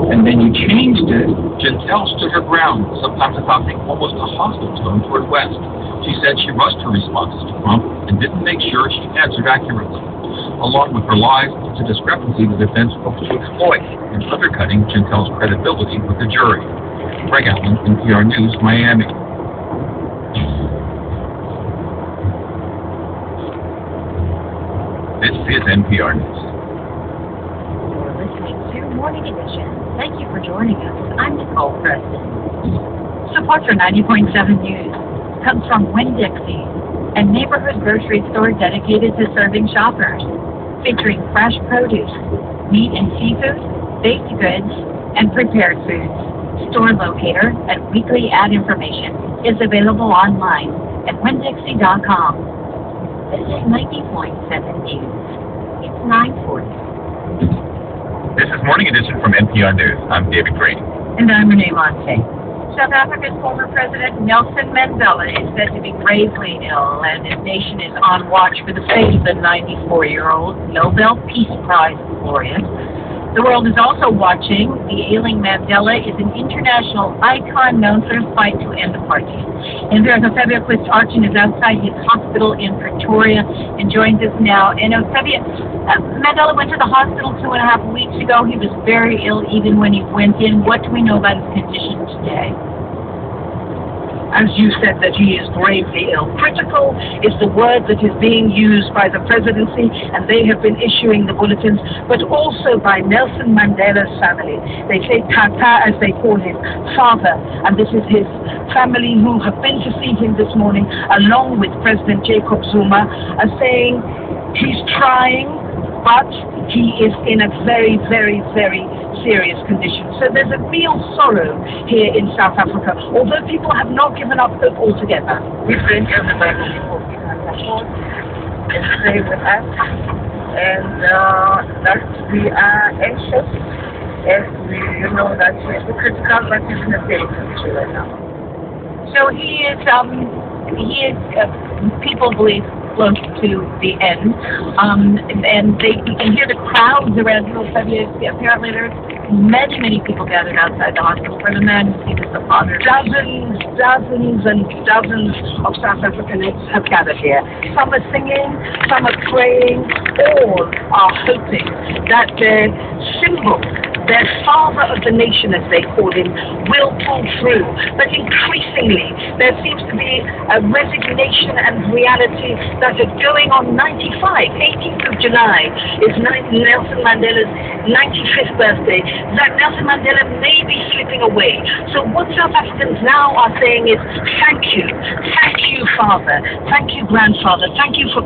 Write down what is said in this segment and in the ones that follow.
And then you changed it. Chantal stood her ground, sometimes adopting almost a hostile tone toward West. She said she rushed her responses to Trump and didn't make sure she answered accurately. Along with her lies, it's a discrepancy the defense hopes to exploit in undercutting Chantal's credibility with the jury. Greg Allen, NPR News, Miami. This is NPR News. You're listening to Morning Edition. Thank you for joining us. I'm Nicole Preston. Support for 90.7 News comes from Winn-Dixie, a neighborhood grocery store dedicated to serving shoppers, featuring fresh produce, meat and seafood, baked goods, and prepared foods. Store locator and weekly ad information is available online at winndixie.com. This is 90.7 News. It's 9:40. This is Morning Edition from NPR News. I'm David Grady. And I'm Renee Monte. South Africa's former president Nelson Mandela is said to be gravely ill, and his nation is on watch for the fate of the 94-year-old Nobel Peace Prize laureate. The world is also watching. The ailing Mandela is an international icon known for his fight to end apartheid. NPR's Octavia Quist-Archin is outside his hospital in Pretoria and joins us now. And Octavia, Mandela went to the hospital 2.5 weeks ago. He was very ill even when he went in. What do we know about his condition today? As you said, that he is gravely ill. Critical is the word that is being used by the presidency, and they have been issuing the bulletins, but also by Nelson Mandela's family. They say Tata, as they call him, father, and this is his family who have been to see him this morning, along with President Jacob Zuma, are saying he's trying, but he is in a very, very, very serious condition. So there's a real sorrow here in South Africa, although people have not given up hope altogether. We thank everybody for being on support and stay with us, and that we are anxious, as we know that he's critical, but he's in a very condition right now. So he is people believe, close to the end, and you can hear the crowds around you. Apparently there's many people gathered outside the hospital for the man who sees the father. Dozens and dozens of South Africans have gathered here. Some are singing, some are praying, all are hoping that their symbol, their father of the nation, as they call him, will pull through. But increasingly, there seems to be a resignation and reality that are going on. 18th of July is Nelson Mandela's 95th birthday, that Nelson Mandela may be slipping away. So what South Africans now are saying is, thank you, father, thank you, grandfather, thank you for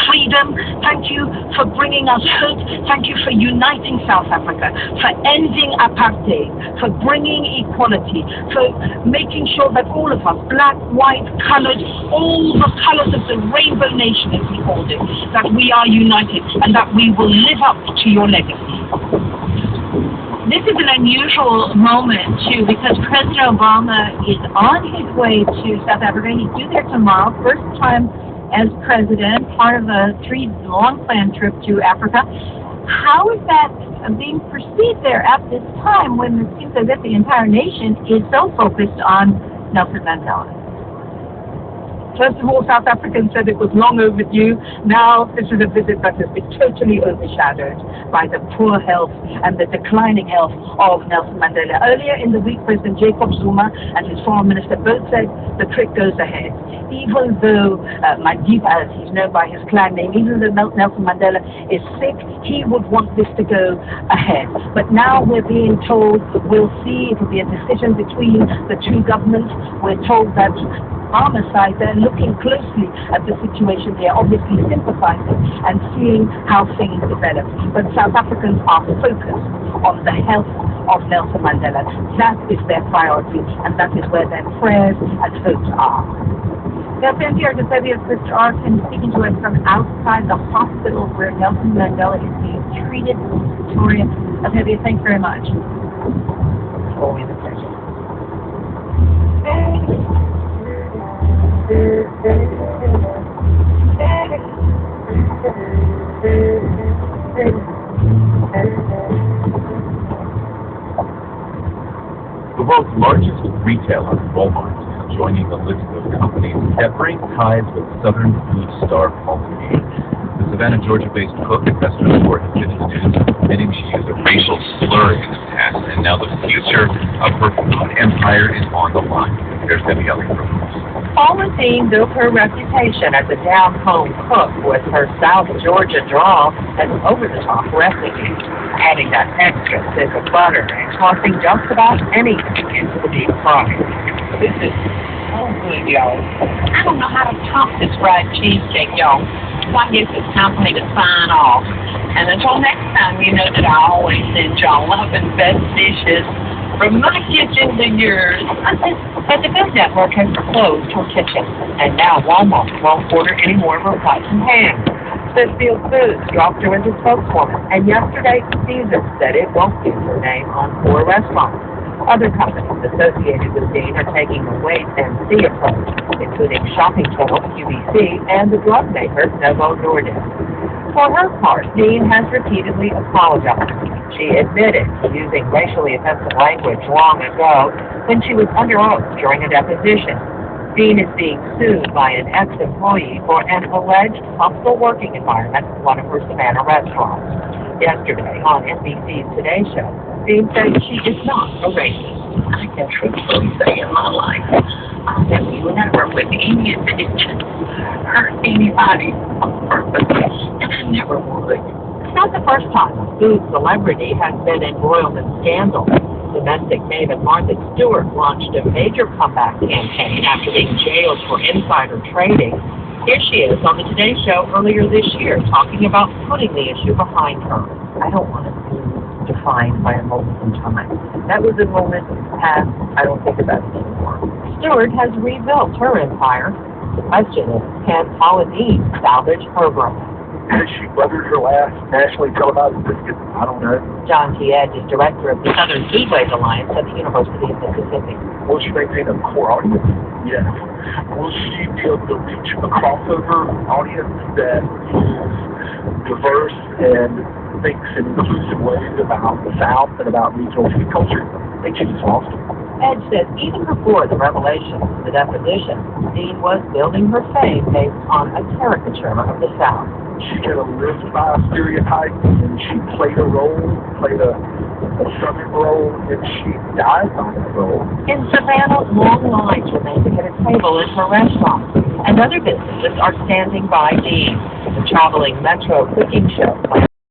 freedom, thank you for bringing us hope, thank you for uniting South Africa, for ending apartheid, for bringing equality, for making sure that all of us, black, white, colored, all the colors of the rainbow nation, as we called it, that we are united and that we will live up to your legacy. This is an unusual moment, too, because President Obama is on his way to South Africa. He's due there tomorrow, first time as president, part of a 3-long-planned trip to Africa. How is that being perceived there at this time when it seems as if the entire nation is so focused on Nelson Mandela? First of all, South Africans said it was long overdue. Now, this is a visit that has been totally overshadowed by the poor health and the declining health of Nelson Mandela. Earlier in the week, President Jacob Zuma and his foreign minister both said the trip goes ahead. Even though Madiba, as he's known by his clan name, even though Nelson Mandela is sick, he would want this to go ahead. But now we're being told, we'll see, it will be a decision between the two governments. We're told that Obama's side, they're looking closely at the situation here, obviously sympathizing and seeing how things develop. But South Africans are focused on the health of Nelson Mandela. That is their priority, and that is where their prayers and hopes are. That's NPR's Octavia Quist-Archin speaking to us from outside the hospital where Nelson Mandela is being treated in Pretoria. Octavia, thanks very much. Always a pleasure. The world's largest retailer, Walmart, is joining the list of companies that break ties with Southern food star Paul Kane. The Savannah, Georgia-based cook and restaurant has been in the news, admitting she used a racial slur in the past, and now the future of her food empire is on the line. Here's Debbie Elliott reports. Paula Deen built her reputation as a down-home cook with her South Georgia drawl and over-the-top recipe, adding that extra stick of butter and tossing just about anything into the deep fry. This is so good, y'all. I don't know how to top this fried cheesecake, y'all. So I guess it's time for me to sign off. And until next time, you know that I always send y'all love and best dishes from my kitchen to yours. But the Food Network has closed her kitchen, and now Walmart won't order any more of her pots and pans. Smithfield Foods dropped her as a spokeswoman, and yesterday Caesars said it won't use her name on 4 restaurants. Other companies associated with Deen are taking a wait-and-see approach, including shopping channel QVC and the drug maker Novo Nordisk. For her part, Deen has repeatedly apologized. She admitted to using racially offensive language long ago when she was under oath during a deposition. Deen is being sued by an ex-employee for an alleged hostile working environment at one of her Savannah restaurants. Yesterday, on NBC's Today Show, Deen said she is not a racist. I can truthfully say in my life, I have never with any intention hurt anybody on purpose, and I never would. It's not the first time a food celebrity has been embroiled in scandal. Domestic maven Martha Stewart launched a major comeback campaign after being jailed for insider trading. Here she is on the Today Show earlier this year talking about putting the issue behind her. I don't want to be defined by a moment in time. That was a moment past. I don't think about it anymore. Stewart has rebuilt her empire. The question is, can Paula Deen salvage her brand? Has she weathered her last nationally televised biscuit? I don't know. John T. Edge is director of the Southern Foodways Alliance at the University of Mississippi. Will she maintain a core audience? Yes. Will she be able to reach a crossover audience that is diverse and thinks in inclusive ways about the South and about regional food culture? I think she just lost it. Edge says even before the revelation of the deposition, Deen was building her fame based on a caricature of the South. She kind of lived by a stereotype, and she played a role, played a southern role, and she died by that role. In Savannah, long lines remain to get a table in her restaurant, and other businesses are standing by Deen. The traveling Metro cooking show plans